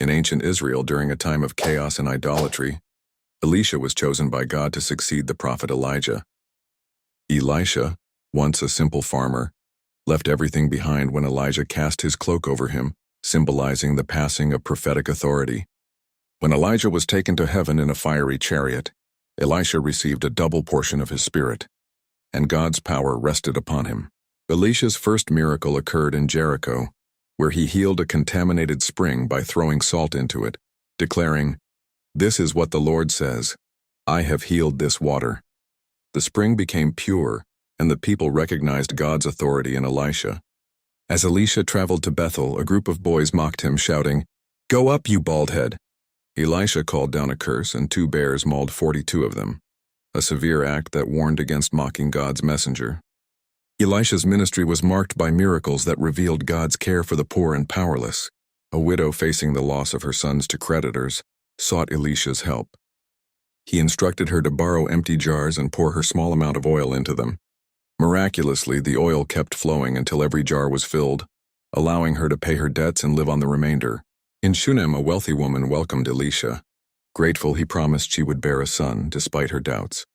In ancient Israel, during a time of chaos and idolatry, Elisha was chosen by God to succeed the prophet Elijah. Elisha, once a simple farmer, left everything behind when Elijah cast his cloak over him, symbolizing the passing of prophetic authority. When Elijah was taken to heaven in a fiery chariot, Elisha received a double portion of his spirit, and God's power rested upon him. Elisha's first miracle occurred in Jericho, where he healed a contaminated spring by throwing salt into it, declaring, "This is what the Lord says, I have healed this water." The spring became pure, and the people recognized God's authority in Elisha. As Elisha traveled to Bethel, a group of boys mocked him, shouting, "Go up, you bald head!" Elisha called down a curse, and 2 bears mauled 42 of them, a severe act that warned against mocking God's messenger. Elisha's ministry was marked by miracles that revealed God's care for the poor and powerless. A widow facing the loss of her sons to creditors sought Elisha's help. He instructed her to borrow empty jars and pour her small amount of oil into them. Miraculously, the oil kept flowing until every jar was filled, allowing her to pay her debts and live on the remainder. In Shunem, a wealthy woman welcomed Elisha. Grateful, he promised she would bear a son, despite her doubts.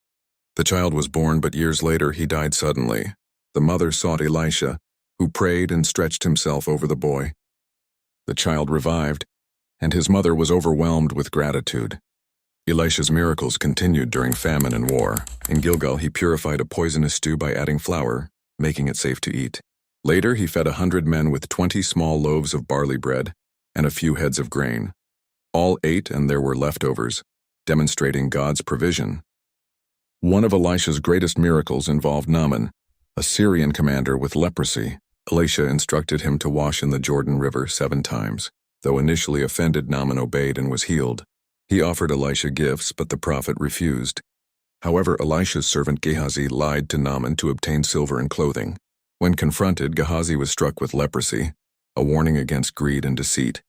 The child was born, but years later he died suddenly. The mother sought Elisha, who prayed and stretched himself over the boy. The child revived, and his mother was overwhelmed with gratitude. Elisha's miracles continued during famine and war. In Gilgal, he purified a poisonous stew by adding flour, making it safe to eat. Later, he fed 100 men with 20 small loaves of barley bread and a few heads of grain. All ate, and there were leftovers, demonstrating God's provision. One of Elisha's greatest miracles involved Naaman, a Syrian commander with leprosy. Elisha instructed him to wash in the Jordan River 7 times. Though initially offended, Naaman obeyed and was healed. He offered Elisha gifts, but the prophet refused. However, Elisha's servant Gehazi lied to Naaman to obtain silver and clothing. When confronted, Gehazi was struck with leprosy, a warning against greed and deceit.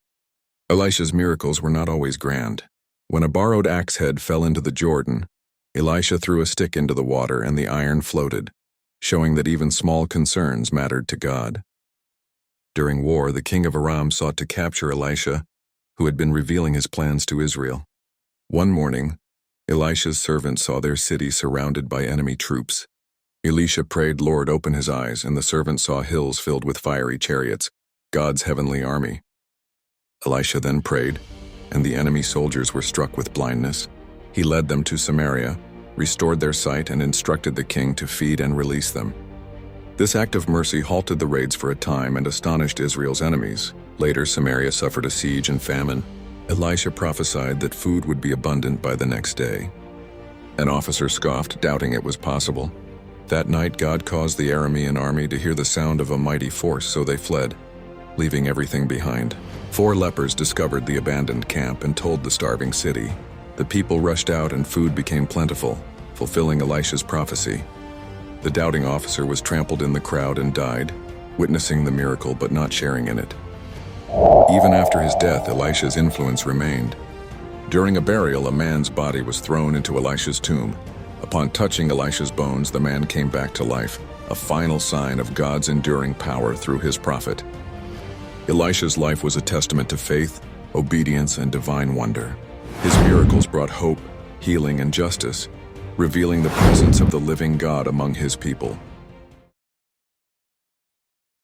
Elisha's miracles were not always grand. When a borrowed axe head fell into the Jordan, Elisha threw a stick into the water and the iron floated, showing that even small concerns mattered to God. During war, the king of Aram sought to capture Elisha, who had been revealing his plans to Israel. One morning, Elisha's servants saw their city surrounded by enemy troops. Elisha prayed, "Lord, open his eyes," and the servant saw hills filled with fiery chariots, God's heavenly army. Elisha then prayed, and the enemy soldiers were struck with blindness. He led them to Samaria, restored their sight, and instructed the king to feed and release them. This act of mercy halted the raids for a time and astonished Israel's enemies. Later, Samaria suffered a siege and famine. Elisha prophesied that food would be abundant by the next day. An officer scoffed, doubting it was possible. That night, God caused the Aramean army to hear the sound of a mighty force, so they fled, leaving everything behind. 4 lepers discovered the abandoned camp and told the starving city. The people rushed out and food became plentiful, fulfilling Elisha's prophecy. The doubting officer was trampled in the crowd and died, witnessing the miracle but not sharing in it. Even after his death, Elisha's influence remained. During a burial, a man's body was thrown into Elisha's tomb. Upon touching Elisha's bones, the man came back to life, a final sign of God's enduring power through his prophet. Elisha's life was a testament to faith, obedience, and divine wonder. His miracles brought hope, healing, and justice, revealing the presence of the living God among his people.